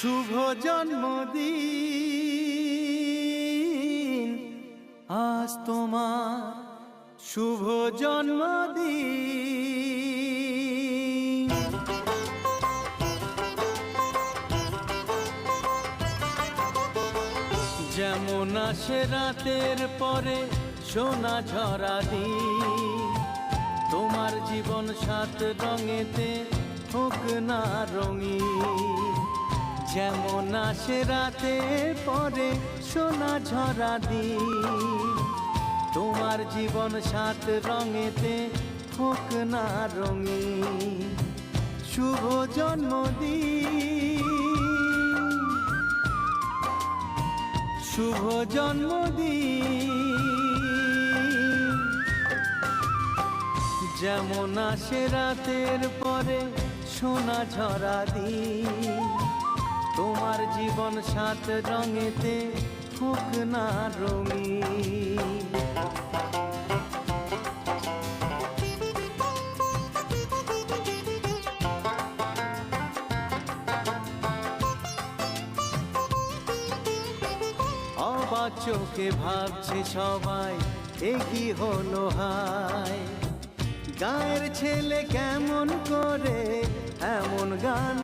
শুভ জন্মদিন আজ তোমার শুভ জন্মদিন। যেমন আসে রাতের পরে সোনা ঝরা দিন, তোমার জীবন সাত রঙেতে হোক না রঙিন। যেমন আসে রাতের পরে সোনা ঝরা দিন, তোমার জীবন সাত রঙেতে হোক না রঙিন। শুভ জন্মদিন, শুভ জন্মদিন। যেমন আসে রাতের পরে সোনা ঝরা দিন, তোমার জীবন সাত রঙেতে হোক না রঙিন। অবাক চোখে ভাবছে সবাই এ কি হলো হায়, গায়ের ছেলে কেমন করে এমন গান